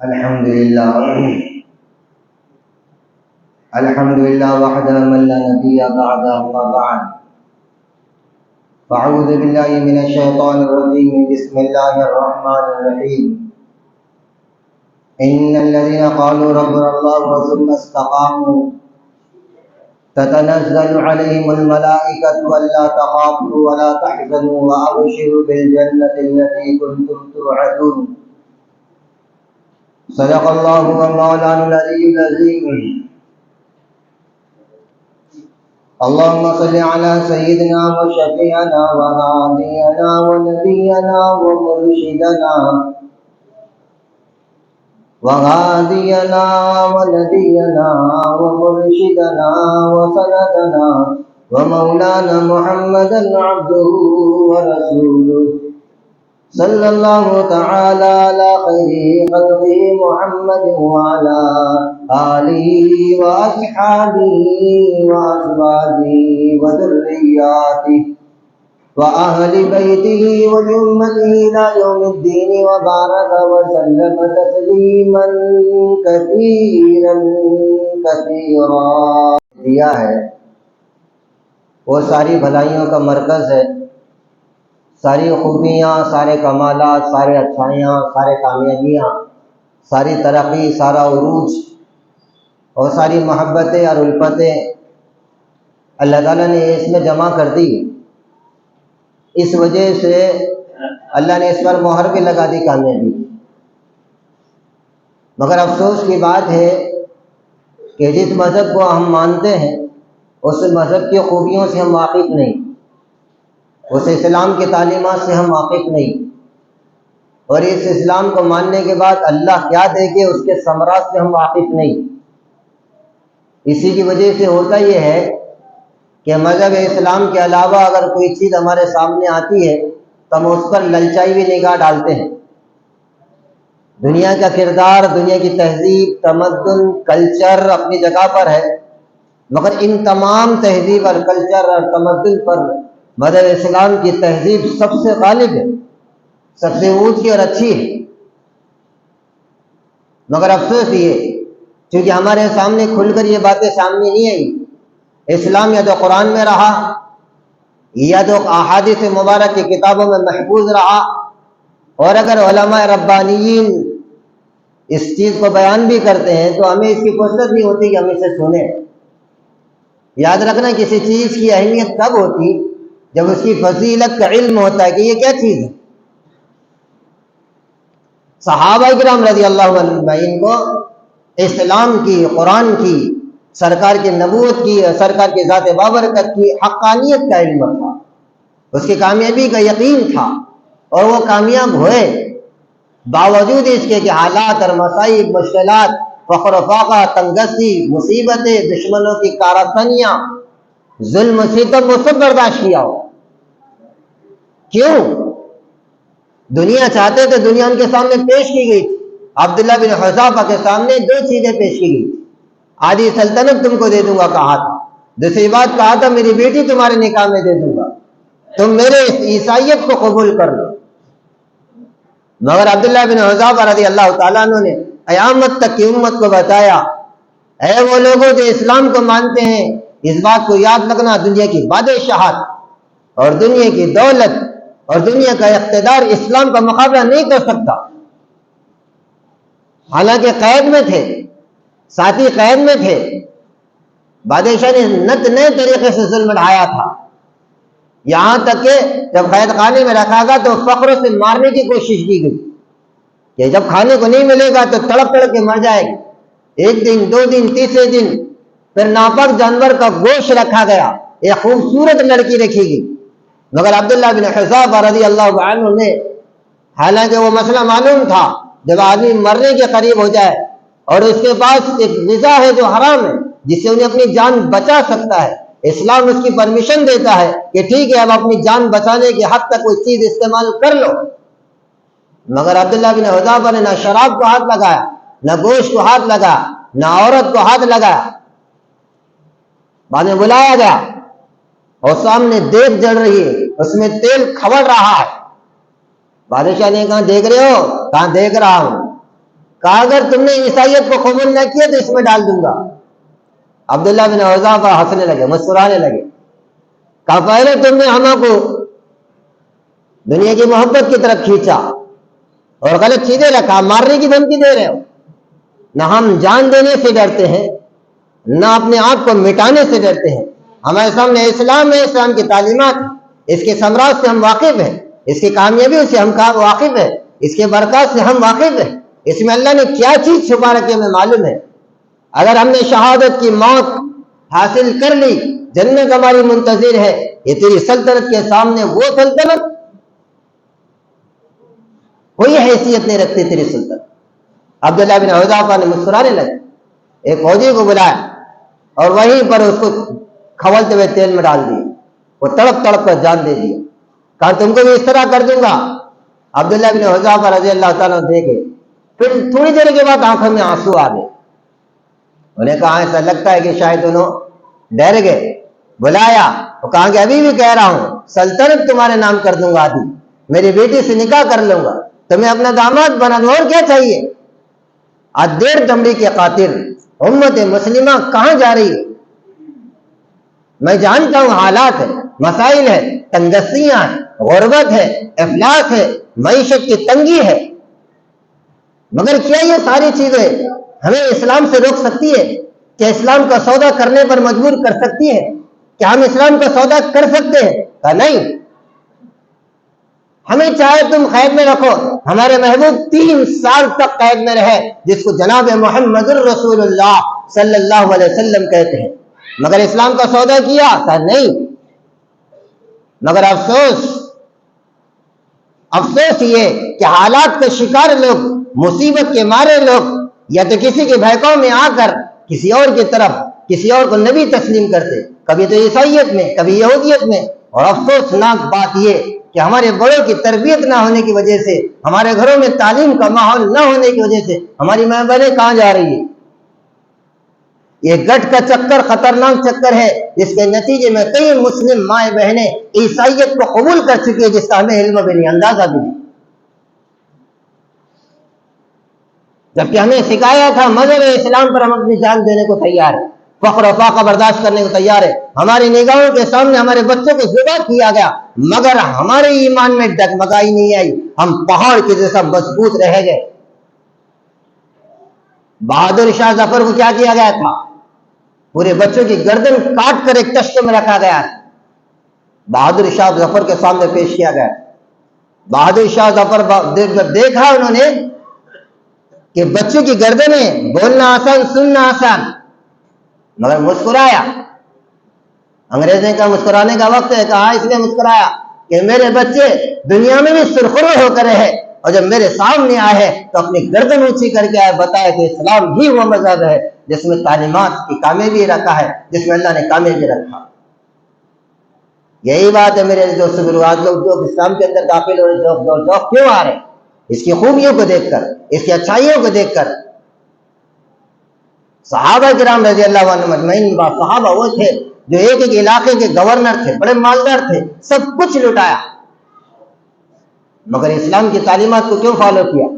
الحمد لله وحده من لا نبي بعده أما بعد فأعوذ بالله من الشيطان الرجيم بسم الله الرحمن الرحيم إن الذين قالوا ربنا الله ثم استقاموا تتنزل عليهم الملائكة ألا تخافوا ولا تحزنوا وأبشروا بالجنة التي كنتم توعدون صدق الله ومولانا العلي العظيم اللهم صل على سيدنا وشفيعنا وهادينا ونبينا ومرشدنا وسندنا ومولانا محمدا عبده ورسوله صلى الله تعالى على خير خلقه محمد وعلى آله وأصحابه وأزواجه وذرياته وأهل بيته وأمته إلى يوم الدين وبارك وسلم تسليما كثيرا دیا ہے وہ ساری بھلائیوں کا مرکز ہے، ساری خوبیاں، سارے کمالات، سارے اچھائیاں، سارے کامیابیاں، ساری ترقی، سارا عروج اور ساری محبتیں اور الفتیں اللہ تعالیٰ نے اس میں جمع کر دی۔ اس وجہ سے اللہ نے اس پر مہر بھی لگا دی کامیابی۔ مگر افسوس کی بات ہے کہ جس مذہب کو ہم مانتے ہیں اس مذہب کی خوبیوں سے ہم واقف نہیں، اس اسلام کی تعلیمات سے ہم واقف نہیں، اور اس اسلام کو ماننے کے بعد اللہ کیا دے گے اس کے ثمرات سے ہم واقف نہیں۔ اسی کی وجہ سے ہوتا یہ ہے کہ مذہب اسلام کے علاوہ اگر کوئی چیز ہمارے سامنے آتی ہے تو ہم اس پر للچائی ہوئی نگاہ ڈالتے ہیں۔ دنیا کا کردار، دنیا کی تہذیب، تمدن، کلچر اپنی جگہ پر ہے، مگر ان تمام تہذیب اور کلچر اور تمدن پر مذہب اسلام کی تہذیب سب سے غالب ہے، سب سے اونچی اور اچھی ہے۔ مگر افسوس یہ چونکہ ہمارے سامنے کھل کر یہ باتیں سامنے نہیں آئی، اسلام یا تو قرآن میں رہا یا تو احادیث مبارک کی کتابوں میں محفوظ رہا، اور اگر علماء ربانیین اس چیز کو بیان بھی کرتے ہیں تو ہمیں اس کی فرصت نہیں ہوتی کہ ہم اسے سنیں۔ یاد رکھنا کسی چیز کی اہمیت تب ہوتی جب اس کی فضیلت کا علم ہوتا ہے کہ یہ کیا چیز ہے۔ صحابہ کرام رضی اللہ عنہ کو اسلام کی، قرآن کی، سرکار کی نبوت کی، سرکار کی ذات بابرکت کی حقانیت کا علم تھا، اس کی کامیابی کا یقین تھا، اور وہ کامیاب ہوئے باوجود اس کے کہ حالات اور مصائب، مشکلات، فقر و فاقہ، تنگستی، مصیبتیں، دشمنوں کی کارستانیاں، ظلم و ستم وہ سب برداشت کیا ہو۔ کیوں؟ دنیا چاہتے تھے، دنیا ان کے سامنے پیش کی گئی تھی۔ عبداللہ بن حذافہ کے سامنے دو چیزیں پیش کی گئی، آدھی سلطنت تم کو دے دوں گا کہا تھا، دوسری بات کہا تھا میری بیٹی تمہارے نکاح میں دے دوں گا، تم میرے عیسائیت کو قبول کر لو۔ مگر عبداللہ بن حذافہ رضی اللہ تعالیٰ عنہ نے قیامت تک کی امت کو بتایا، اے وہ لوگوں جو اسلام کو مانتے ہیں، اس بات کو یاد رکھنا، دنیا کی بادشاہت اور دنیا کی دولت اور دنیا کا اقتدار اسلام کا مقابلہ نہیں کر سکتا۔ حالانکہ قید میں تھے، ساتھی قید میں تھے، بادشاہ نے نت نئے طریقے سے ظلم ڈھایا تھا، یہاں تک کہ جب قید خانے میں رکھا گیا تو فقروں سے مارنے کی کوشش کی گئی کہ جب کھانے کو نہیں ملے گا تو تڑپ تڑپ کے مر جائے گا۔ ایک دن، دو دن، تیسرے دن پھر ناپاک جانور کا گوشت رکھا گیا، ایک خوبصورت لڑکی رکھی گئی، مگر عبداللہ بن حذافہ رضی اللہ عنہ نے، حالانکہ وہ مسئلہ معلوم تھا جب آدمی مرنے کے قریب ہو جائے اور اس کے پاس ایک غذا ہے جو حرام ہے جس سے انہیں اپنی جان بچا سکتا ہے، اسلام اس کی پرمیشن دیتا ہے کہ ٹھیک ہے اب اپنی جان بچانے کی حد تک کوئی چیز استعمال کر لو، مگر عبداللہ بن حذافہ نے نہ شراب کو ہاتھ لگایا، نہ گوشت کو ہاتھ لگایا، نہ عورت کو ہاتھ لگایا۔ بعد میں بلایا گیا اور سامنے دیگ جل رہی ہے، اس میں تیل کھول رہا ہے۔ بادشاہ نے کہا دیکھ رہے ہو؟ کہاں دیکھ رہا ہوں۔ کہا اگر تم نے عیسائیت کو قبول نہ کیا تو اس میں ڈال دوں گا۔ عبداللہ بن حذافہ ہنسنے لگے، مسکرانے لگے۔ کہا پہلے تم نے ہم کو دنیا کی محبت کی طرف کھینچا اور غلط چیزیں رکھا، مارنے کی دھمکی دے رہے ہو۔ نہ ہم جان دینے سے ڈرتے ہیں، نہ اپنے آپ کو مٹانے سے ڈرتے ہیں۔ ہمارے سامنے اسلام ہے، اسلام کی تعلیمات، اس کے ثمرات سے ہم واقف ہیں، اس کی کامیابیوں سے ہم واقف ہیں، اس کے برکات سے ہم واقف ہیں۔ اس میں اللہ نے کیا چیز چھپا رکھی ہمیں معلوم ہے۔ اگر ہم نے شہادت کی موت حاصل کر لی، جنت ہماری منتظر ہے۔ یہ تیری سلطنت کے سامنے وہ سلطنت کوئی حیثیت نہیں رکھتی تیری سلطنت۔ عبداللہ بن حذافہ نے مسکرانے لگے، ایک فوجی کو بلایا اور وہیں پر اس کو کھولتے ہوئے تیل میں ڈال دیا، وہ تڑپ تڑپ کر جان دے دیا۔ کہا تم کو بھی اس طرح کر دوں گا۔ عبداللہ بن حذافہ رضی اللہ تعالیٰ دیکھے، پھر تھوڑی دیر کے بعد آنکھوں میں آنسو آ گئے۔ انہیں کہا ایسا لگتا ہے کہ شاید انہوں ڈر گئے۔ بلایا تو کہا کہ ابھی بھی کہہ رہا ہوں سلطنت تمہارے نام کر دوں گا، آدھی میری بیٹی سے نکاح کر لوں گا، تمہیں اپنا داماد بنا دوں، اور کیا چاہیے۔ آج 1.5 دمڑی کے قاتل امت مسلمہ کہاں جا رہی ہے؟ میں جانتا ہوں حالات ہے، مسائل ہے، تنگستیاں ہیں، غربت ہے، افلاس ہے، معیشت کی تنگی ہے، مگر کیا یہ ساری چیزیں ہمیں اسلام سے روک سکتی ہے؟ کیا اسلام کا سودا کرنے پر مجبور کر سکتی ہے؟ کیا ہم اسلام کا سودا کر سکتے ہیں؟ کہا نہیں، ہمیں چاہے تم قید میں رکھو۔ ہمارے محبوب 3 سال تک قید میں رہے، جس کو جناب محمد الرسول اللہ صلی اللہ علیہ وسلم کہتے ہیں، مگر اسلام کا سودا کیا؟ کہا نہیں، مگر افسوس یہ کہ حالات کے شکار لوگ، مصیبت کے مارے لوگ، یا تو کسی کے بہکاؤ میں آ کر کسی اور کی طرف کسی اور کو نبی تسلیم کرتے، کبھی تو عیسائیت میں، کبھی یہودیت میں۔ اور افسوسناک بات یہ کہ ہمارے بڑوں کی تربیت نہ ہونے کی وجہ سے، ہمارے گھروں میں تعلیم کا ماحول نہ ہونے کی وجہ سے ہماری ماں بہنیں کہاں جا رہی ہیں؟ یہ گٹھ کا چکر خطرناک چکر ہے، جس کے نتیجے میں کئی مسلم مائیں بہنیں عیسائیت کو قبول کر چکی ہے، جس کا ہمیں علم بھی نہیں، اندازہ بھی نہیں، جبکہ ہمیں سکھایا تھا مذہب اسلام پر ہم اپنی جان دینے کو تیار ہے، فقر و فاقہ برداشت کرنے کو تیار ہے۔ ہماری نگاہوں کے سامنے ہمارے بچوں کو ذبح کیا گیا، مگر ہمارے ایمان میں ڈگمگائی نہیں آئی، ہم پہاڑ کے جیسا مضبوط رہ گئے۔ بہادر شاہ ظفر کو کیا کیا گیا تھا؟ پورے بچوں کی گردن کاٹ کر ایک تشتے میں رکھا گیا، بہادر شاہ ظفر کے سامنے پیش کیا گیا۔ بہادر شاہ ظفر دیکھا انہوں نے کہ بچوں کی گردنیں، بولنا آسان سننا آسان، مگر مسکرایا۔ انگریزوں کا مسکرانے کا وقت ہے، کہا اس نے مسکرایا کہ میرے بچے دنیا میں بھی سرخرو ہو کر رہے، اور جب میرے سامنے آئے تو اپنی گردن اونچی کر کے آئے، بتایا کہ اسلام ہی وہ مذہب ہے جس میں تعلیمات کی کامیابی رکھا ہے، جس میں اللہ نے کامیابی رکھا۔ یہی بات ہے میرے دوست گرو، آج لوگ جو اسلام کے اندر داخل ہو رہے جو کیوں آ رہے؟ اس کی خوبیوں کو دیکھ کر، اس کی اچھائیوں کو دیکھ کر۔ صحابہ کرام رضی اللہ عنہ اجمعین صحابہ وہ تھے جو ایک ایک علاقے کے گورنر تھے، بڑے مالدار تھے، سب کچھ لٹایا، مگر اسلام کی تعلیمات کو کیوں فالو کیا؟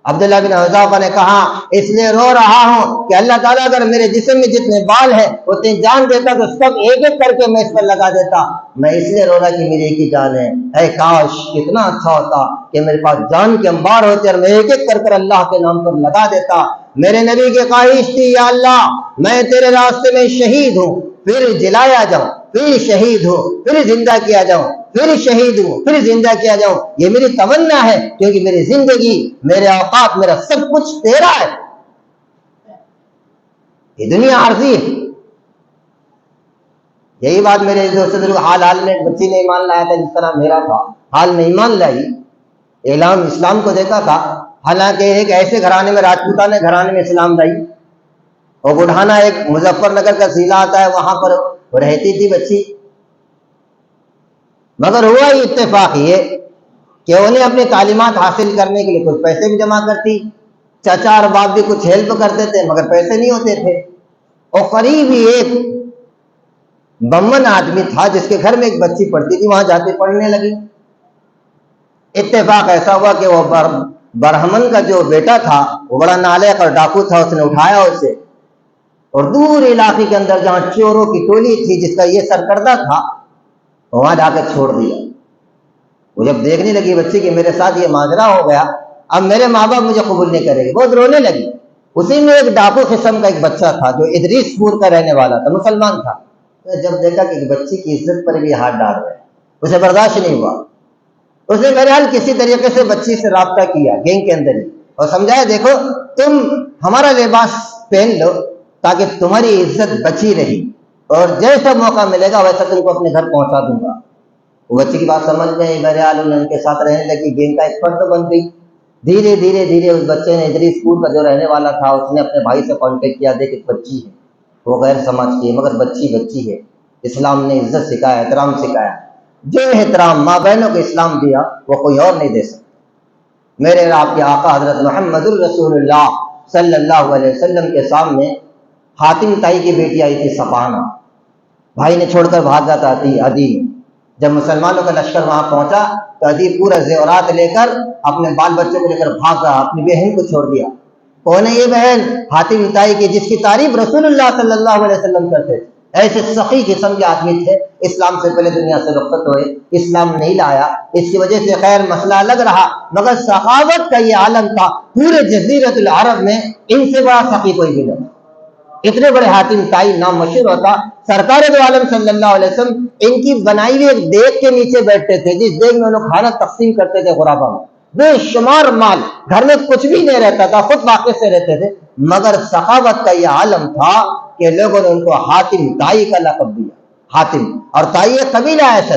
عبداللہ بن حذافہ نے کہا اس لیے رو رہا ہوں کہ اللہ تعالیٰ اگر میرے جسم میں جتنے بال ہیں اتنی جان دیتا تو سب ایک ایک کر کے میں اس پر لگا دیتا، میں اس لیے رو رہا کہ میری ایک ہی جان ہے۔ اے کاش کتنا اچھا ہوتا کہ میرے پاس جان کے انبار ہوتے اور میں ایک ایک کر کر اللہ کے نام پر لگا دیتا۔ میرے نبی کی خواہش تھی یا اللہ میں تیرے راستے میں شہید ہوں، پھر جلایا جاؤں، پھر شہید ہوں، پھر زندہ کیا جاؤں، پھر شہید ہوں، پھر زندہ کیا جاؤں، یہ میری تمنا ہے، کیونکہ میری زندگی، میرے اوقات، میرا سب کچھ تیرا ہے، یہ دنیا عارضی ہے۔ یہی بات میرے دوست حال میں ایک بچی نے ایمان لایا تھا جس طرح میرا تھا، حال میں ایمان لائی، اعلان اسلام کو دیکھا تھا، حالانکہ ایک ایسے گھرانے میں، راجپوتانہ گھرانے میں اسلام لائی، اور بڑھانا ایک مظفر نگر کا ضلع آتا ہے، وہاں پر رہتی تھی بچی، مگر ہوا ہی اتفاق یہ کہ انہیں اپنی تعلیمات حاصل کرنے کے لیے کچھ پیسے بھی جمع کرتی، چچا اور باپ بھی کچھ ہیلپ کرتے تھے، مگر پیسے نہیں ہوتے تھے، اور قریب ہی ایک بمن آدمی تھا جس کے گھر میں ایک بچی پڑھتی تھی، وہاں جاتے پڑھنے لگی۔ اتفاق ایسا ہوا کہ وہ برہمن کا جو بیٹا تھا وہ بڑا نالائق اور ڈاکو تھا، اس نے اٹھایا اسے اور دور علاقے کے اندر جہاں چوروں کی ٹولی تھی جس کا یہ سرکردہ تھا وہاں جا کے چھوڑ دیا۔ وہ جب دیکھنے لگی بچی کہ میرے ساتھ یہ ماجرا ہو گیا، اب میرے ماں باپ مجھے قبول نہیں کریں گے، بہت رونے لگی۔ اسی میں ایک ڈاکو قسم کا ایک بچہ تھا جو ادریس پور کا رہنے والا تھا، مسلمان تھا۔ جب دیکھا کہ ایک بچی کی عزت پر بھی ہاتھ ڈال رہے، اسے برداشت نہیں ہوا۔ اس نے بہرحال کسی طریقے سے بچی سے رابطہ کیا گینگ کے اندر ہی اور سمجھایا دیکھو تم ہمارا لباس پہن لو تاکہ تمہاری عزت بچی رہی، اور جیسا موقع ملے گا ویسا تم کو اپنے گھر پہنچا دوں گا۔ وہ بچی کی بات سمجھ گئی، بہرحال انہوں نے ان کے ساتھ رہنے لگی، گینگ کا ایک فرد بن گئی۔ دھیرے دھیرے دھیرے اس بچے نے ادریس پور کا جو رہنے والا تھا اس نے اپنے بھائی سے کانٹیکٹ کیا، دیکھ ایک بچی ہے، وہ غیر سماج کی ہے مگر بچی ہے، اسلام نے عزت سکھایا، احترام سکھایا، جو احترام ماں بہنوں کو اسلام دیا وہ کوئی اور نہیں دے سکتا۔ میرے آپ کے آقا حضرت محمد الرسول اللہ صلی اللہ علیہ وسلم کے سامنے حاتم تائی کی بیٹی آئی تھی صفانہ، بھائی نے چھوڑ کر بھاگ جاتا تھی عدی۔ جب مسلمانوں کا لشکر وہاں پہنچا تو عدی پورا زیورات لے کر اپنے بال بچوں کو لے کر بھاگ رہا، اپنی بہن کو چھوڑ دیا۔ کون ہے یہ بہن؟ حاتم تائی کی، جس کی تعریف رسول اللہ صلی اللہ علیہ وسلم کرتے تھے۔ ایسے سخی قسم کے آدمی تھے، اسلام سے پہلے دنیا سے رخصت ہوئے، اسلام نہیں لایا، اس کی وجہ سے خیر مسئلہ الگ رہا، مگر سخاوت کا یہ عالم تھا پورے جزیرۃ العرب میں، ان سے بڑا سخی کوئی بھی نہیں۔ اتنے بڑے حاتم تائی نام مشہور ہوتا، سرکار دو عالم صلی اللہ علیہ وسلم ان کی بنائی ہوئی ایک دیگ کے نیچے بیٹھتے تھے، جس دیگ میں انہوں کھانا تقسیم کرتے تھے غربا میں، بے شمار مال، گھر میں کچھ بھی نہیں رہتا تھا، خود واقع سے رہتے تھے، مگر سخاوت کا یہ عالم تھا کہ لوگوں نے ان کو حاتم تائی کا لقب دیا۔ حاتم اور تائی قبیلہ ایسا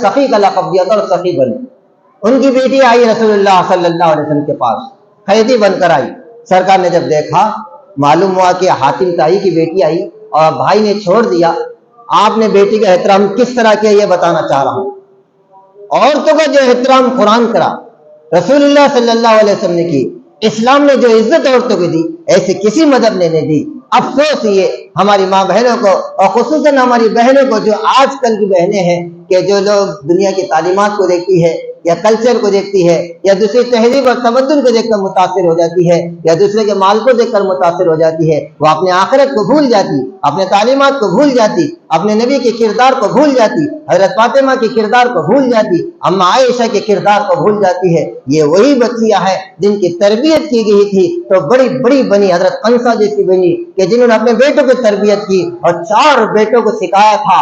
سخی کا لقب دیا تھا اور سخی بنے۔ ان کی بیٹی آئی رسول اللہ صلی اللہ علیہ وسلم کے پاس، قیدی بن کر آئی۔ سرکار نے جب دیکھا، معلوم ہوا کہ حاتم تائی کی بیٹی آئی اور بھائی نے چھوڑ دیا، آپ نے بیٹی کا احترام کس طرح کیا یہ بتانا چاہ رہا ہوں۔ عورتوں کا جو احترام قرآن کرا، رسول اللہ صلی اللہ علیہ وسلم نے کی، اسلام نے جو عزت عورتوں کو دی ایسے کسی مذہب نے نہیں دی۔ افسوس یہ ہماری ماں بہنوں کو اور خصوصاً ہماری بہنوں کو جو آج کل کی بہنیں ہیں کہ جو لوگ دنیا کی تعلیمات کو دیکھتی ہے یا کلچر کو دیکھتی ہے یا دوسری تہذیب اور تمدن کو دیکھ کر متاثر ہو جاتی ہے یا دوسرے کے مال کو دیکھ کر متاثر ہو جاتی ہے، وہ اپنے آخرت کو بھول جاتی، اپنے تعلیمات کو بھول جاتی، اپنے نبی کے کردار کو بھول جاتی، حضرت فاطمہ کے کردار کو بھول جاتی، اما عائشہ کے کردار کو بھول جاتی ہے۔ یہ وہی بچیاں ہیں جن کی تربیت کی گئی تھی تو بڑی بڑی بنی، حضرت انسا جیسی بنی کہ جنہوں نے اپنے بیٹوں کی تربیت کی اور 4 بیٹوں کو سکھایا تھا۔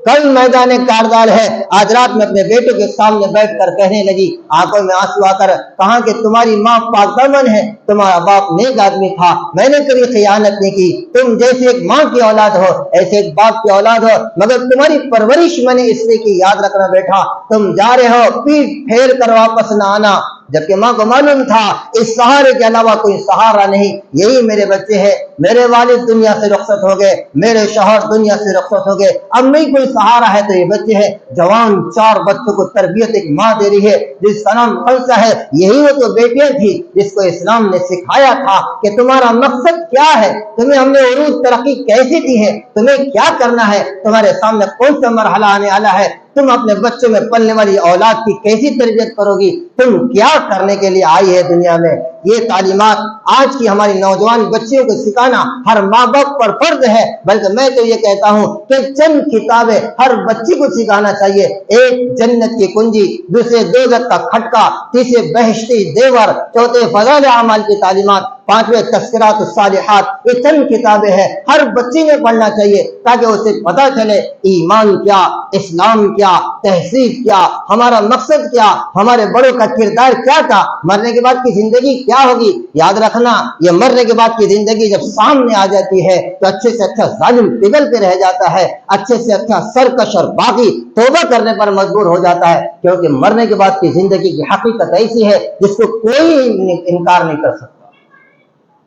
کل میدان کاردار ہے، آج رات میں اپنے بیٹوں کے سامنے بیٹھ کر کہنے لگی، آنکھوں میں آنسو آ کر کہا کہ تمہاری ماں پاک دامن ہے، تمہارا باپ نیک آدمی تھا، میں نے کبھی خیانت نہیں کی، تم جیسے ایک ماں کی اولاد ہو ایسے ایک باپ کی اولاد ہو، مگر تمہاری پرورش میں نے اس لیے کی، یاد رکھنا بیٹا، تم جا رہے ہو پیٹ پھیر کر واپس نہ آنا۔ جبکہ ماں کو معلوم تھا اس سہارے کے علاوہ کوئی سہارا نہیں، یہی میرے بچے ہیں، میرے والد دنیا سے رخصت ہو گئے، میرے شوہر دنیا سے رخصت ہو گئے، اب نہیں کوئی سہارا ہے تو یہ بچے ہیں۔ جوان 4 بچوں کو تربیت ایک ماں دے رہی ہے جس کا نام خلصہ ہے، یہی وہ تو بیٹیاں تھی جس کو اسلام نے سکھایا تھا کہ تمہارا مقصد کیا ہے، تمہیں ہم نے عروج ترقی کیسے دی ہے، تمہیں کیا کرنا ہے، تمہارے سامنے کون سا مرحلہ آنے والا ہے، تم اپنے بچوں میں پلنے والی اولاد کی کیسی تربیت کرو گی، تم کیا کرنے کے لیے آئی ہے دنیا میں۔ یہ تعلیمات آج کی ہماری نوجوان بچیوں کو سکھانا ہر ماں باپ پر فرض ہے، بلکہ میں تو یہ کہتا ہوں کہ چند کتابیں ہر بچی کو سکھانا چاہیے، ایک جنت کی کنجی، دوسرے دوزخ کا کھٹکا، تیسرے بہشتی زیور، چوتھے فضائل اعمال کی تعلیمات، 5ویں تذکرات الصالحات، یہ چند کتابیں ہیں ہر بچی نے پڑھنا چاہیے تاکہ اسے پتہ چلے ایمان کیا، اسلام کیا، تہذیب کیا، ہمارا مقصد کیا، ہمارے بڑوں کا کردار کیا تھا، مرنے کے بعد کی زندگی کیا ہوگی۔ یاد رکھنا یہ مرنے کے بعد کی زندگی جب سامنے آ جاتی ہے تو اچھے سے اچھا ظالم پگھل کے رہ جاتا ہے، اچھے سے اچھا سرکش اور باغی توبہ کرنے پر مجبور ہو جاتا ہے، کیونکہ مرنے کے بعد کی زندگی کی حقیقت ایسی ہے جس کو کوئی انکار نہیں کر سکتا۔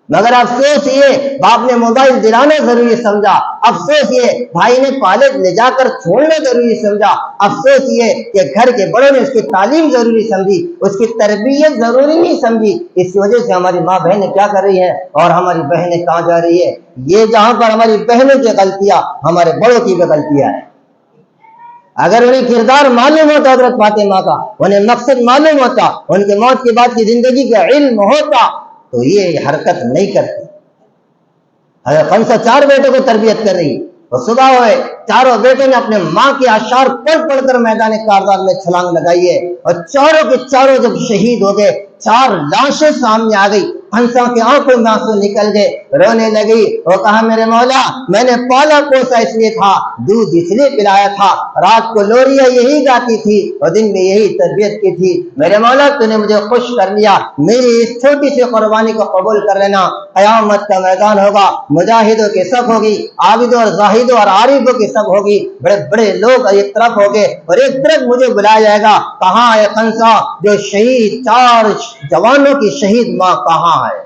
مگر افسوس یہ باپ نے موبائل دلانا ضروری سمجھا، افسوس یہ بھائی نے کالج لے جا کر چھوڑنا ضروری سمجھا، افسوس یہ کہ گھر کے بڑوں نے اس کی تعلیم ضروری سمجھی، اس کی تربیت ضروری نہیں سمجھی۔ اس کی وجہ سے ہماری ماں بہنیں کیا کر رہی ہیں اور ہماری بہنیں کہاں جا رہی ہے۔ یہ جہاں پر ہماری بہنوں کی غلطیاں، ہمارے بڑوں کی بھی غلطیاں ہیں۔ اگر انہیں کردار معلوم ہوتا حضرت فاطمہ کا، انہیں مقصد معلوم ہوتا، ان کے موت کے بعد کی زندگی کا علم ہوتا، تو یہ حرکت نہیں کرتی۔ حضرت خمسہ 4 بیٹوں کو تربیت کر رہی، اور صبح ہوئے چاروں بیٹوں نے اپنے ماں کے اشعار پڑھ پڑھ کر میدان کارزار میں چھلانگ لگائی ہے، اور چاروں کے چاروں جب شہید ہو گئے، 4 لاشیں سامنے آ گئی، ہنسا کی آنکھوں میں آنسو نکل گئے، رونے لگی، وہ کہا میرے مولا میں نے پالا پوسا اس لیے تھا، دودھ اس لیے پلایا تھا، رات کو لوریاں یہی گاتی تھی اور دن میں یہی تربیت کی تھی، میرے مولا تو نے مجھے خوش کر لیا، میری اس چھوٹی سی قربانی کو قبول کر لینا، قیامت کا میدان ہوگا، مجاہدوں کی صف ہوگی، عابدوں اور زاہدوں اور عارفوں کی صف ہوگی، بڑے بڑے لوگ ایک طرف ہوگے اور ایک طرف مجھے بلایا جائے گا، کہاں ہے خنسا جو شہید 4 جوانوں کی شہید ماں کہاں ہے؟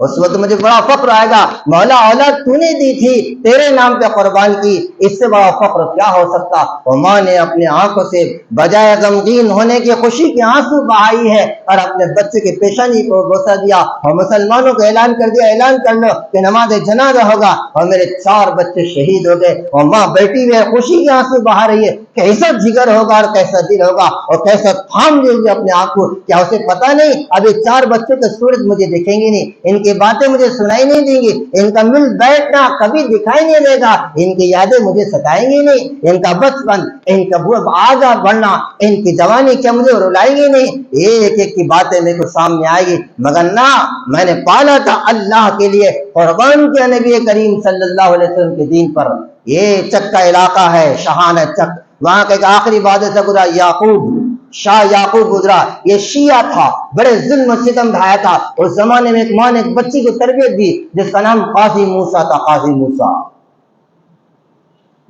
اس وقت مجھے بڑا فخر آئے گا، مولا اولاد تو نے دی تھی، تیرے نام پہ قربان کی، اس سے بڑا فخر کیا ہو سکتا؟ اور ماں نے اپنے آنکھوں سے بجائے غمگین ہونے کی خوشی کے آنسو بہائی ہے اور اپنے بچے کی پیشانی کو بوسہ دیا اور مسلمانوں کو اعلان کر دیا، اعلان کر لو کہ نماز جنازہ ہوگا، اور میرے 4 بچے شہید ہو گئے، اور ماں بیٹی ہوئی ہے، خوشی کے آنسو بہا رہی ہے، کیسا جگر ہوگا اور کیسا دل ہوگا اور کیسا تھام لے ہوئے اپنے آپ کو، کیا اسے پتا نہیں ابھی 4 بچوں کے صورت مجھے دکھیں گی نہیں، ان کی باتیں مجھے سنائی نہیں دیں گی، ان کا مل بیٹھنا کبھی دکھائی نہیں دے گا، ان کی یادیں مجھے ستائیں گی نہیں، ان کا بچپن، ان کا آگا بڑھنا، ان کی جوانی کیا مجھے رلائیں گی نہیں، ایک ایک کی باتیں میرے کو سامنے آئے گی، مگر نہ، میں نے پالا تھا اللہ کے لیے، قربان کیا نبی کریم صلی اللہ علیہ وسلم کے دین پر۔ یہ چک کا علاقہ ہے، شاہانہ چک، وہاں کا ایک آخری بادشاہ سے گزرا یعقوب، شاہ یعقوب گزرا، یہ شیعہ تھا، بڑے ظلم و ستم ڈھایا تھا، اس زمانے میں ایک ماں نے ایک بچی کو تربیت دی جس کا نام قاضی موسیٰ تھا، قاضی موسیٰ،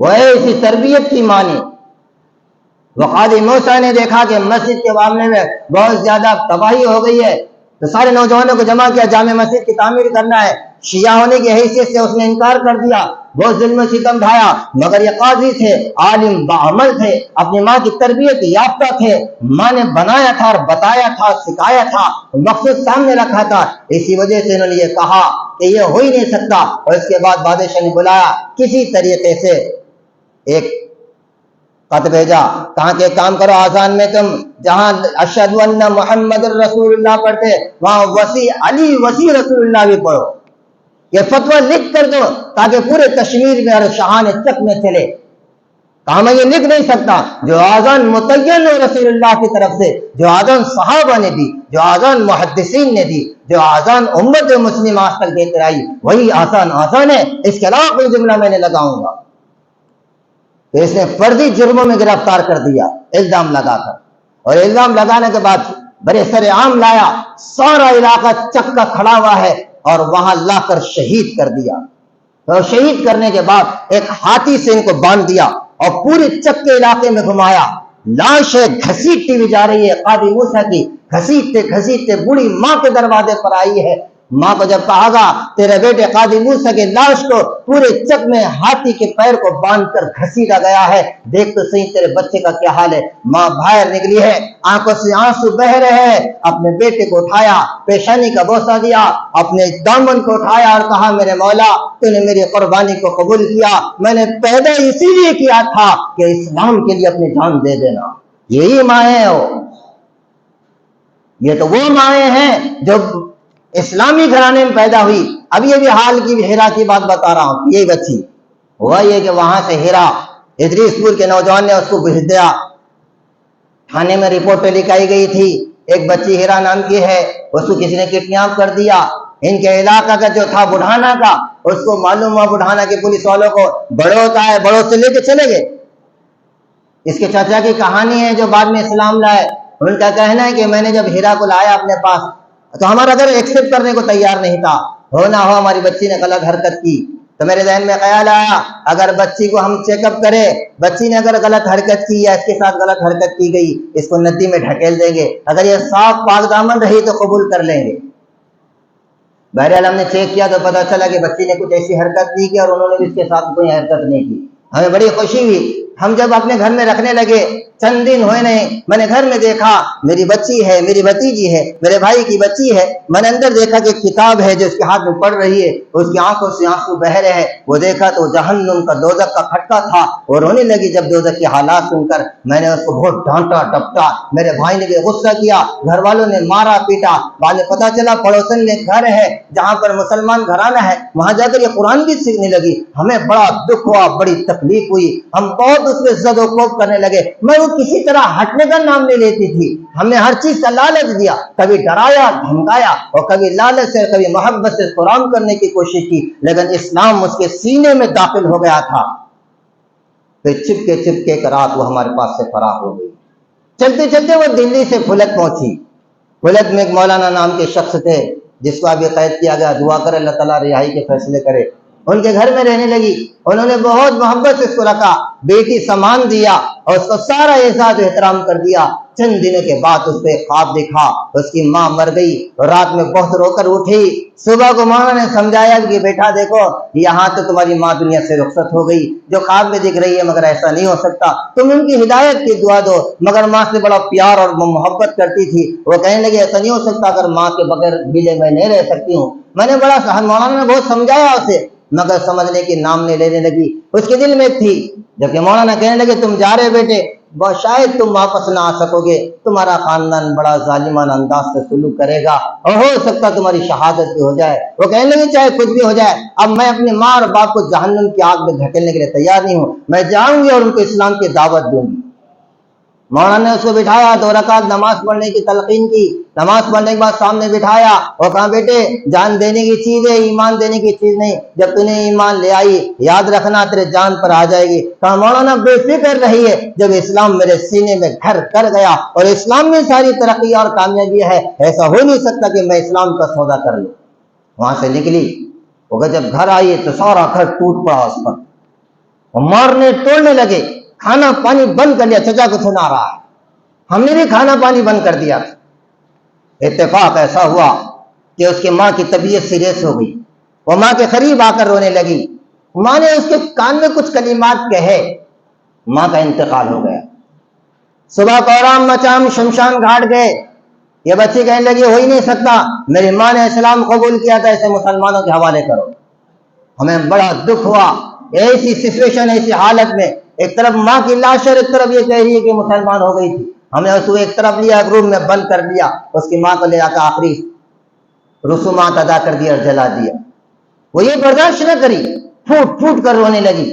وہ ایسی تربیت کی ماں نے، وہ قاضی موسیٰ نے دیکھا کہ مسجد کے معاملے میں بہت زیادہ تباہی ہو گئی ہے، تو سارے نوجوانوں کو جمع کیا، جامع مسجد کی تعمیر کرنا ہے، شیعہ ہونے کی حیثیت سے اس نے انکار کر دیا، بہت ظلم و ستم ڈھایا، مگر یہ قاضی تھے، عالم بعمل تھے، اپنی ماں کی تربیت یافتہ تھے، ماں نے بنایا تھا اور بتایا تھا، سکھایا تھا، مقصد سامنے رکھا تھا، اسی وجہ سے انہوں نے یہ کہا کہ یہ ہو ہی نہیں سکتا، اور اس کے بعد بادشاہ نے بلایا، کسی طریقے سے ایک خط بھیجا، کہاں کہ کام کرو، آذان میں تم جہاں اشہد ان محمد الرسول اللہ پڑھتے وہاں وسیع علی وسیع رسول اللہ بھی پڑھو، یہ فتویٰ لکھ کر دو تاکہ پورے کشمیر میں اور شاہانہ چک میں چلے۔ کہا میں یہ لکھ نہیں سکتا، جو آذان متعین رسول اللہ کی طرف سے، جو آذان صحابہ نے دی، جو آذان محدثین نے دی، جو آذان امت مسلم آج تک دیتے آئی، وہی آذان ہے، اس کے علاوہ کوئی جملہ میں نے لگاؤں گا۔ تو اس نے فردی جرموں میں گرفتار کر دیا الزام لگا کر، اور الزام لگانے کے بعد بڑے سر عام لایا، سارا علاقہ چک کا کھڑا ہوا ہے، اور وہاں لا کر شہید کر دیا، اور شہید کرنے کے بعد ایک ہاتھی سے ان کو باندھ دیا اور پورے چک کے علاقے میں گھمایا، لاشیں گھسیٹتی ہوئی جا رہی ہے، قاضی موسیٰ کی گھسیٹتے گھسیٹتے بوڑھی ماں کے دروازے پر آئی ہے، ماں کو جب کہا گا تیرے بیٹے قاضی موسیٰ کی لاش کو پورے چک میں ہاتھی کے پیر کو باندھ کر گھسیٹا گیا ہے، دیکھ تو صحیح تیرے بچے کا کیا حال ہے۔ ماں باہر نکلی ہے، آنکھوں سے آنسو بہ رہے ہیں، اپنے بیٹے کو اٹھایا، پیشانی کا بوسہ دیا، اپنے دامن کو اٹھایا اور کہا میرے مولا تو نے میری قربانی کو قبول کیا، میں نے پیدا اسی لیے کیا تھا کہ اسلام کے لیے اپنی جان دے دینا۔ یہی مائیں ہو، یہ تو وہ مائیں ہیں جو اسلامی گھرانے میں پیدا ہوئی۔ اب یہ بھی حال کی ہیرا کی بات بتا رہا ہوں، یہی بچی ہوا یہ کہ وہاں سے ہیرا ادریس پور کے نوجوان نے اس کو بھیج دیا، تھانے میں رپورٹ لکھائی گئی تھی، ایک بچی ہیرا نام کی ہے، اس کو کسی نے کڈنیپ کر دیا، ان کے علاقہ کا جو تھا بڑھانا کا، اس کو معلوم ہوا بڑھانا کے پولیس والوں کو، بڑوں کا ہے، بڑوں سے لے کے چلے گئے۔ اس کے چچا کی کہانی ہے جو بعد میں اسلام لائے، ان کا کہنا ہے کہ میں نے جب ہیرا کو لایا اپنے پاس تو ہمارا گھر ایکسپٹ کرنے کو تیار نہیں تھا، ہو نہ ہو ہماری بچی نے غلط حرکت کی، تو میرے ذہن میں خیال آیا اگر بچی کو ہم چیک اپ کرے، بچی نے اگر غلط حرکت کی یا اس کے ساتھ غلط حرکت کی گئی، اس کو ندی میں ڈھکیل دیں گے، اگر یہ صاف پاک دامن رہی تو قبول کر لیں گے۔ بہرحال ہم نے چیک کیا تو پتا چلا کہ بچی نے کچھ ایسی حرکت نہیں کی اور انہوں نے بھی اس کے ساتھ کوئی حرکت نہیں کی۔ ہمیں بڑی خوشی ہوئی، ہم جب اپنے گھر میں رکھنے لگے چند دن ہوئے نہیں، میں نے گھر میں دیکھا میری بچی ہے، میری بھتیجی ہے، میرے بھائی کی بچی ہے، میں نے اندر دیکھا کہ کتاب ہے جو اس کے ہاتھ میں پڑھ رہی ہے، اس کی آنکھوں سے آنسو بہ رہے ہیں، وہ دیکھا تو جہنم کا دوزخ کا کھٹکا تھا، اور رونے لگی جب دوزخ کے حالات سن کر۔ میں نے اس کو بہت ڈانٹا ڈپٹا، میرے بھائی نے بھی غصہ کیا، گھر والوں نے مارا پیٹا، بعد میں پتا چلا پڑوسن میں گھر ہے جہاں پر مسلمان گھرانہ ہے، وہاں جا کر یہ قرآن بھی سیکھنے لگی۔ ہمیں بڑا دکھ ہوا، بڑی تکلیف ہوئی، ہم بہت اس پہ زد و کوب کرنے لگے، میں وہ کسی طرح ہٹنے کا نام نہیں لیتی تھی، ہم نے ہر چیز کا لالچ دیا، کبھی ڈرایا دھمکایا، اور کبھی لالچ سے کبھی محبت سے قرآن کرنے کی کوشش کی، لیکن اسلام اس کے سینے میں داخل ہو گیا تھا۔ پھر چپکے چپکے ایک رات وہ ہمارے پاس سے فرار ہو گئی۔ چلتے چلتے وہ دلی سے پھلک پہنچی۔ پھلک میں ایک مولانا نام کے شخص تھے جس کو ابھی قید کیا گیا، دعا کرے اللہ تعالیٰ رہائی کے فیصلے کرے۔ ان کے گھر میں رہنے لگی، انہوں نے بہت محبت سے اس کو رکھا، بیٹی سامان دیا اور اس کو سارا احساس احترام کر دیا۔ چند دنوں کے بعد اس پہ خواب دیکھا، اس کی ماں مر گئی، اور رات میں بہت رو کر اٹھی۔ صبح کو مولانا نے سمجھایا کہ بیٹا دیکھو یہاں تو تمہاری ماں دنیا سے رخصت ہو گئی، جو خواب میں دکھ رہی ہے، مگر ایسا نہیں ہو سکتا، تم ان کی ہدایت کی دعا دو۔ مگر ماں سے بڑا پیار اور محبت کرتی تھی، وہ کہنے لگی ایسا نہیں ہو سکتا، اگر ماں کے بغیر ملے میں نہیں رہ سکتی ہوں۔ میں نے بڑا مولانا نے بہت سمجھایا اسے، مگر سمجھنے کی نام نہیں لینے لگی۔ اس کے دل میں تھی، جبکہ مولانا کہنے لگے تم جا رہے بیٹے، شاید تم واپس نہ آ سکو گے، تمہارا خاندان بڑا ظالمانہ انداز سے سلوک کرے گا، اور ہو سکتا تمہاری شہادت بھی ہو جائے۔ وہ کہنے لگے چاہے کچھ بھی ہو جائے، اب میں اپنی ماں اور باپ کو جہنم کی آگ میں دھکیلنے کے لیے تیار نہیں ہوں، میں جاؤں گی اور ان کو اسلام کی دعوت دوں گی۔ مولانا نے اس کو بٹھایا، 2 رکعت نماز پڑھنے کی تلقین کی، نماز پڑھنے کے بعد سامنے بٹھایا اور کہا بیٹے جان دینے کی چیز ہے، ایمان دینے کی چیز نہیں، جب تو نے ایمان لے آئی یاد رکھنا تیرے جان پر آ جائے گی۔ کہا مولانا بے فکر رہی ہے، جب اسلام میرے سینے میں گھر کر گیا اور اسلام میں ساری ترقی اور کامیابی ہے، ایسا ہو نہیں سکتا کہ میں اسلام کا سودا کر لوں۔ وہاں سے نکلی، وہ جب گھر آئی تو سارا گھر ٹوٹ پڑا اس پر، وہ مارنے توڑنے لگے، کھانا پانی بند کر لیا، چچا کو سنا رہا ہے، ہم نے بھی کھانا پانی بند کر دیا۔ اتفاق ایسا ہوا کہ اس کی ماں کی طبیعت سیریس ہو گئی، وہ ماں کے قریب آ کر رونے لگی، ماں نے اس کے کان میں کچھ کلمات کہے، ماں کا انتقال ہو گیا۔ صبح کو آرام مچام شمشان گھاٹ گئے، یہ بچی کہنے لگی ہو ہی نہیں سکتا، میری ماں نے اسلام قبول کیا تھا، اسے مسلمانوں کے حوالے کرو۔ ہمیں بڑا دکھ ہوا، ایسی سچویشن، ایسی حالت میں ایک طرف ماں کی لاش اور ایک طرف یہ کہہ رہی ہے کہ مسلمان ہو گئی تھی۔ ہم نے اس کو ایک طرف لیا، ایک روم میں بند کر لیا، اس کی ماں کو لے جا کر آخری رسومات ادا کر دیا اور جلا دیا۔ وہ یہ برداشت نہ کری، پھوٹ پھوٹ کر رونے لگی۔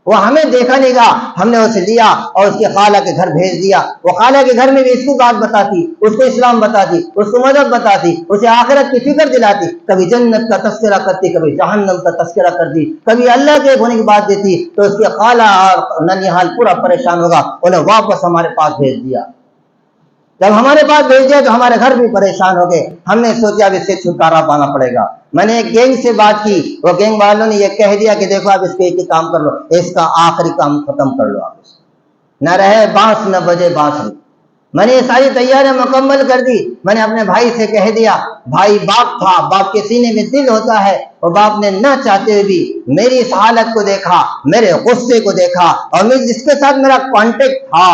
وہ ہمیں دیکھا نہیں گا، ہم نے اسے لیا اور اس کی خالہ کے گھر بھیج دیا۔ وہ خالہ کے گھر میں بھی اس کو بات بتاتی، اس کو اسلام بتاتی، اس کو مذہب بتاتی، اسے آخرت کی فکر دلاتی، کبھی جنت کا تذکرہ کرتی، کبھی جہنم کا تذکرہ کرتی، کبھی اللہ کے ہونے کی بات دیتی، تو اس کی خالہ اور ننیحال پورا پریشان ہوگا، انہیں واپس ہمارے پاس بھیج دیا۔ جب ہمارے پاس بھیج دیا تو ہمارے گھر بھی پریشان ہو گئے، ہم نے سوچا اب اس سے چھٹکارا پانا پڑے گا۔ میں نے ایک گینگ سے بات کی، وہ گینگ والوں نے یہ کہہ دیا کہ دیکھو اب اس کے ایک کام کر لو، اس کا آخری کام ختم کر لو، آپ نہ رہے بانس نہ بجے بانسری۔ میں نے یہ ساری تیاریاں مکمل کر دی، میں نے اپنے بھائی سے کہہ دیا، بھائی باپ تھا، باپ کے سینے میں دل ہوتا ہے، اور باپ نے نہ چاہتے ہوئے بھی میری اس حالت کو دیکھا، میرے غصے کو دیکھا، اور میں جس کے ساتھ میرا کانٹیکٹ تھا،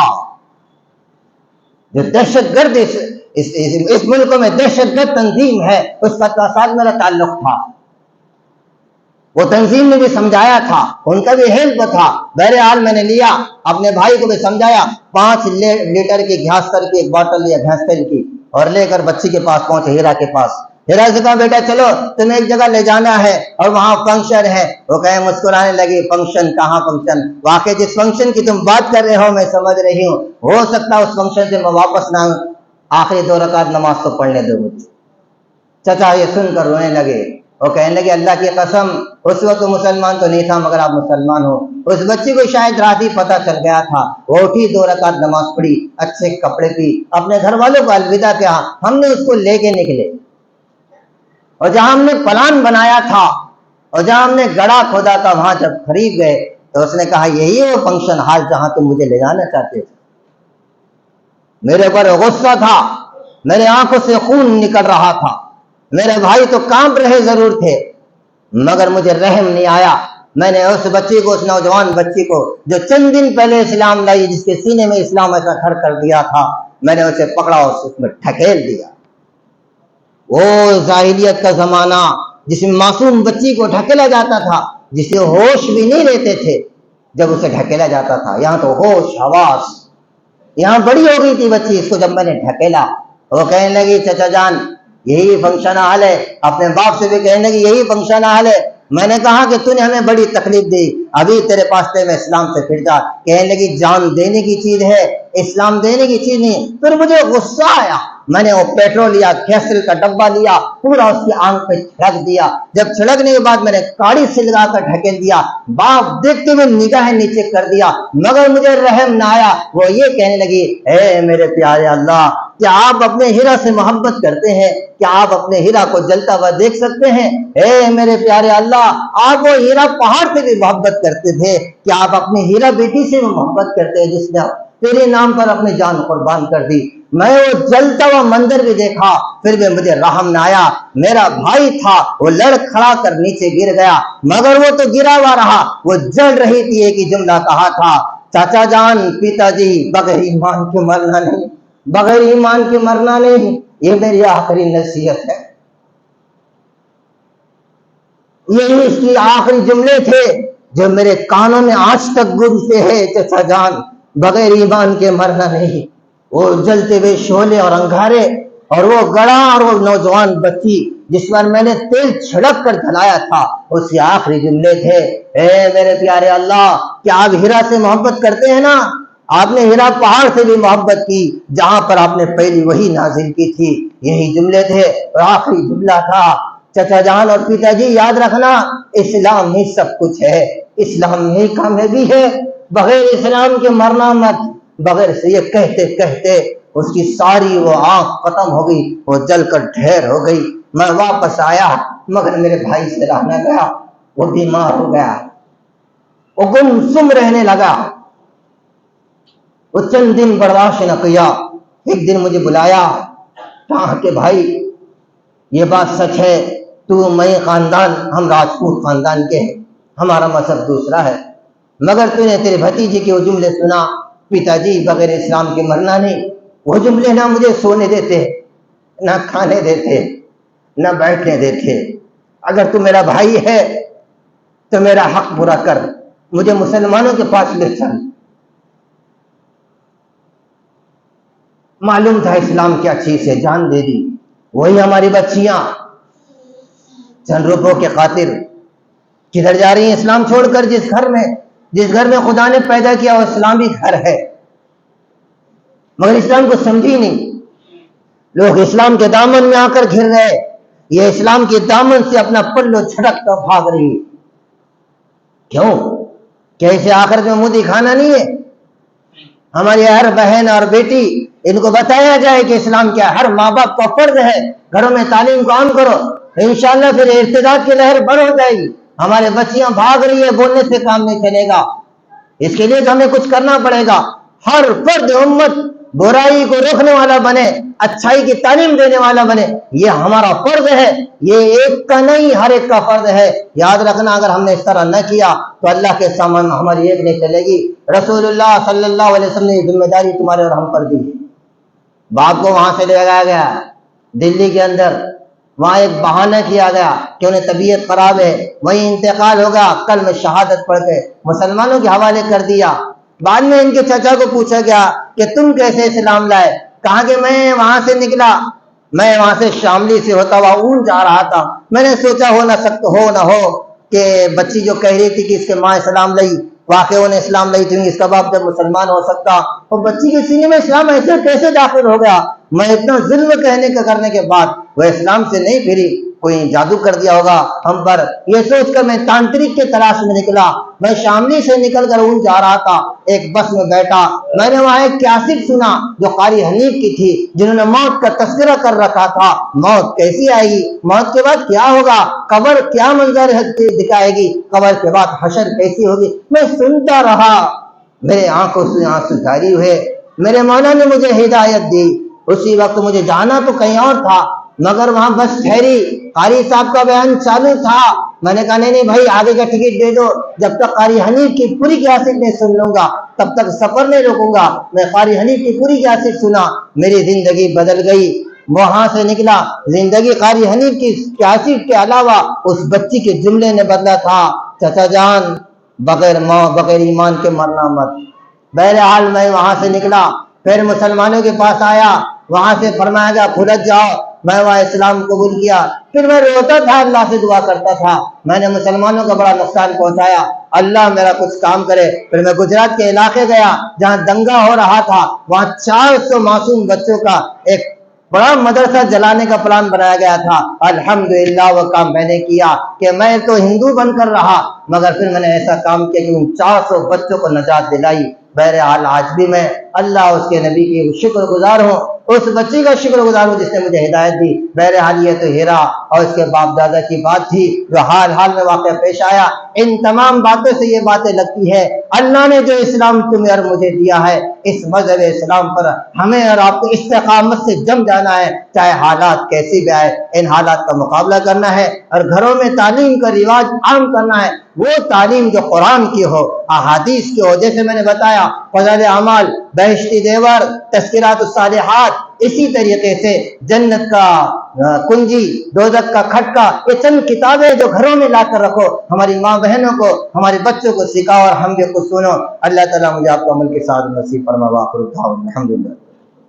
جو دہشت گرد اس ملک میں دہشت گرد تنظیم ہے، اس کا ساتھ میرا تعلق تھا، وہ تنظیم نے بھی سمجھایا تھا، ان کا بھی ہیلپ تھا۔ بہرحال میں نے لیا، اپنے بھائی کو بھی سمجھایا، 5 لیٹر کی گھاسکر کی ایک بوتل لیا بھینس تیل کی، اور لے کر بچی کے پاس پہنچے، ہیرا کے پاس۔ ہیرا سے کہا بیٹا چلو تمہیں ایک جگہ لے جانا ہے اور وہاں فنکشن ہے۔ وہ کہے مسکرانے لگی، فنکشن کہاں فنکشن، واقعی جس فنکشن کی تم بات کر رہے ہو میں سمجھ رہی ہوں، ہو سکتا اس فنکشن سے میں واپس نہ آؤں، آخری 2 رکعت نماز تو پڑھنے دو مجھے۔ چچا یہ سن کر رونے لگے، وہ کہنے لگے اللہ کی قسم اس وقت مسلمان تو نہیں تھا مگر آپ مسلمان ہو۔ اس بچی کو شاید رات ہی پتہ چل گیا تھا، وہ اٹھی 2 رکعت نماز پڑھی، اچھے کپڑے پی، اپنے گھر والوں کو الوداع کہا، ہم نے اس کو لے کے نکلے، اور جہاں ہم نے پلان بنایا تھا اور جہاں ہم نے گڑھا کھودا تھا وہاں جب قریب گئے تو اس نے کہا یہی ہے وہ فنکشن ہال جہاں تم مجھے لے جانا چاہتے تھے۔ میرے اوپر غصہ تھا، میرے آنکھوں سے خون نکل رہا تھا، میرے بھائی تو کانپ رہے ضرور تھے، مگر مجھے رحم نہیں آیا۔ میں نے اس بچی کو, اس نوجوان بچی کو جو چند دن پہلے اسلام لائی, جس کے سینے میں اسلام ایسا کھڑ کر دیا تھا, میں نے اسے پکڑا اور اس میں ڈھکیل دیا. وہ جاہلیت کا زمانہ جس میں معصوم بچی کو ڈھکیلا جاتا تھا, جسے ہوش بھی نہیں لیتے تھے جب اسے ڈھکیلا جاتا تھا. یہاں تو ہوش حواس, یہاں بڑی ہو گئی تھی بچی. اس کو جب میں نے ڈھکیلا, وہ کہنے لگی چچا جان یہی فنکشن حال ہے. اپنے باپ سے بھی کہنے لگی یہی فنکشن حال ہے. میں نے کہا کہ تو نے ہمیں بڑی تکلیف دی, ابھی تیرے پاستے میں اسلام سے پھر جا. کہنے لگی جان دینے کی چیز ہے, اسلام دینے کی چیز نہیں. پھر مجھے غصہ آیا, میں نے وہ پیٹرول لیا, کیسل کا ڈبہ لیا, پورا اس کی آنکھ پہ چھڑک دیا. جب چھڑکنے کے بعد میں نے کاڑی سے لگا کر ڈھکیل دیا. باپ دیکھتے ہوئے نگاہیں نیچے کر دیا, مگر مجھے رحم نہ آیا. وہ یہ کہنے لگی اے میرے پیارے اللہ, کیا آپ اپنے ہیرا سے محبت کرتے ہیں؟ کیا آپ اپنے ہیرا کو جلتا ہوا دیکھ سکتے ہیں؟ اے میرے پیارے اللہ, آپ وہ ہیرا پہاڑ سے بھی محبت کرتے تھے, کیا آپ اپنے ہیرا بیٹی سے محبت کرتے ہیں جس نے تیرے نام پر اپنی جان قربان کر دی؟ میں وہ جلتا ہوا منظر بھی دیکھا, پھر بھی مجھے رحم نہ آیا. میرا بھائی تھا, وہ لڑ کھڑا کر نیچے گر گیا, مگر وہ تو گرا ہوا رہا. وہ جل رہی تھی, ایک ہی جملہ کہا تھا, چاچا جان پتا جی بغیر ایمان کے مرنا نہیں, بغیر ایمان کے مرنا نہیں. یہ میری آخری نصیحت ہے, یہی اس کی آخری جملے تھے جو میرے کانوں میں آج تک گونجتے ہیں. چچا جان بغیر ایمان کے مرنا نہیں. وہ جلتے ہوئے شعلے اور انگارے, اور وہ گڑا, اور وہ نوجوان بچی جس پر میں نے تیل چھڑک کر جلایا تھا, اس کے آخری جملے تھے اے میرے پیارے اللہ, کیا آپ ہیرا سے محبت کرتے ہیں نا؟ آپ نے ہیرا پہاڑ سے بھی محبت کی جہاں پر آپ نے پہلی وحی نازل کی تھی. یہی جملے تھے, اور آخری جملہ تھا چچا جان اور پتا جی یاد رکھنا, اسلام ہی سب کچھ ہے, اسلام ہی کامیابی ہے, بغیر اسلام کے مرنا مت. بغیر سے یہ کہتے کہتے اس کی ساری وہ آنکھ ختم ہو گئی, وہ جل کر ڈھیر ہو گئی. میں واپس آیا, مگر میرے بھائی سے رہ نہ گیا, وہ بیمار ہو گیا, وہ گمسم رہنے لگا. وہ چند دن برداشت نہ کیا. ایک دن مجھے بلایا, کہا کہ بھائی یہ بات سچ ہے, تو میں خاندان, ہم راجپوت خاندان کے ہیں, ہمارا مذہب دوسرا ہے, مگر تو نے تیرے بھتیجے کے وہ جملے سنا, پتا جی بغیر اسلام کے مرنا نہیں. وہ جملے نہ مجھے سونے دیتے, نہ کھانے دیتے, نہ بیٹھنے دیتے. اگر تو میرا بھائی ہے تو میرا حق پورا کر, مجھے مسلمانوں کے پاس لے چل. معلوم تھا اسلام کیا چیز ہے, جان دے دی. وہی ہماری بچیاں چند روپوں کے خاطر کدھر جا رہی ہیں اسلام چھوڑ کر؟ جس گھر میں خدا نے پیدا کیا وہ اسلامی گھر ہے, مگر اسلام کو سمجھی نہیں. لوگ اسلام کے دامن میں آ کر گھر گئے, یہ اسلام کے دامن سے اپنا پلو جھٹک کر بھاگ رہی. کیوں؟ کیسے آخر میں منہ دکھانا نہیں ہے؟ ہماری ہر بہن اور بیٹی ان کو بتایا جائے کہ اسلام کیا. ہر ماں باپ کا فرض ہے گھروں میں تعلیم کو عام کرو, انشاءاللہ پھر ارتداد کی لہر بڑھ ہو جائے گی. ہمارے بچیاں بھاگ رہی ہے, بولنے سے کام نہیں چلے گا. اس کے لیے تو ہمیں کچھ کرنا پڑے گا. ہر فرد امت برائی کو روکنے والا بنے, اچھائی کی تعلیم دینے والا بنے, یہ ہمارا فرض ہے. یہ ایک کا نہیں, ہر ایک کا فرض ہے. یاد رکھنا, اگر ہم نے اس طرح نہ کیا تو اللہ کے سامان ہماری ایک نہیں چلے گی. رسول اللہ صلی اللہ علیہ وسلم نے یہ ذمہ داری تمہارے اور ہم پر دی. باپ کو وہاں سے لے جایا گیا دلی کے اندر, وہاں ایک بہانہ کیا گیا کہ انہیں طبیعت خراب ہے, وہیں انتقال ہو گیا. کل میں شہادت پڑھ کے مسلمانوں کے حوالے کر دیا. بعد میں ان کے چچا کو پوچھا گیا کہ تم کیسے اسلام لائے؟ کہا کہ میں وہاں سے نکلا, میں وہاں سے شاملی سے ہوتا ہوا اون جا رہا تھا. میں نے سوچا ہو نہ ہو کہ بچی جو کہہ رہی تھی کہ اس کے ماں اسلام لائی, واقع انہیں اسلام لائی تھی, اس کا باپ جب مسلمان ہو سکتا, اور بچی کے سینے میں اسلام ایسے کیسے داخل ہو گیا؟ میں اتنا ظلم کہنے کا کرنے کے بعد وہ اسلام سے نہیں پھری, کوئی جادو کر دیا ہوگا ہم پر. یہ سوچ کر میں تانترک کے تلاش میں نکلا. میں شاملی سے نکل کر اون جا رہا تھا, ایک بس میں بیٹھا. میں نے وہاں ایک کیسٹ سنا جو قاری حنیف کی تھی, جنہوں نے موت کا تذکرہ کر رکھا تھا. موت کیسی آئے گی, موت کے بعد کیا ہوگا, قبر کیا منظر دکھائے گی, قبر کے بعد حشر کیسی ہوگی. میں سنتا رہا, میرے آنکھوں سے آنسو جاری ہوئے. میرے مولا نے مجھے ہدایت دی. اسی وقت مجھے جانا تو کہیں اور تھا, مگر وہاں بس ٹھہری، قاری صاحب کا بیان چالو تھا، میں نے کہا نہیں بھائی آگے کا ٹکٹ دے دو، جب تک قاری حنیف کی پوری کیسٹ نہیں سن لوں گا تب تک سفر نہیں روکوں گا۔ میں قاری حنیف کی پوری کیسٹ سنا، میری زندگی بدل گئی۔ وہاں سے نکلا، زندگی قاری حنیف کی کیسٹ کے علاوہ اس بچی کے جملے نے بدلا تھا، چچا جان بغیر ماں بغیر ایمان کے مرنا مت۔ بہرحال میں وہاں سے نکلا، پھر مسلمانوں کے پاس آیا، وہاں سے فرمایا گیا کھلت جاؤ، میں وہاں اسلام قبول کیا۔ پھر میں روتا تھا، اللہ سے دعا کرتا تھا، میں نے مسلمانوں کا بڑا نقصان پہنچایا، اللہ میرا کچھ کام کرے۔ پھر میں گجرات کے علاقے گیا جہاں دنگا ہو رہا تھا، وہاں 400 معصوم بچوں کا ایک بڑا مدرسہ جلانے کا پلان بنایا گیا تھا۔ الحمدللہ وہ کام میں نے کیا کہ میں تو ہندو بن کر رہا مگر پھر میں نے ایسا کام کیا کہ ان 400 بچوں کو نجات دلائی۔ بہرحال آج بھی میں اللہ اس کے نبی کی شکر گزار ہوں، اس بچی کا شکر گزار ہوں جس نے مجھے ہدایت دی۔ بہرحال یہ تو ہیرا اور اس کے باپ دادا کی بات تھی جو حال حال میں واقعہ پیش آیا۔ ان تمام باتوں سے یہ باتیں لگتی ہے اللہ نے جو اسلام تمہیں اور مجھے دیا ہے، اس مذہب اسلام پر ہمیں اور آپ کو استقامت سے جم جانا ہے، چاہے حالات کیسی بھی آئے، ان حالات کا مقابلہ کرنا ہے اور گھروں میں تعلیم کا رواج عام کرنا ہے، وہ تعلیم جو قرآن کی ہو، احادیث کی ہو، جیسے میں نے بتایا فضائل اعمال، بہشتی دیور، تذکرات الصالحات، اسی طریقے سے جنت کا کنجی، دوزخ کا کھٹکا، یہ چند کتابیں جو گھروں میں لا کر رکھو، ہماری ماں بہنوں کو ہمارے بچوں کو سکھاؤ اور ہم بھی کچھ سنو۔ اللہ تعالیٰ مجھے آپ کو عمل کے ساتھ نصیب فرما۔ وآخر دعوانا الحمدللہ۔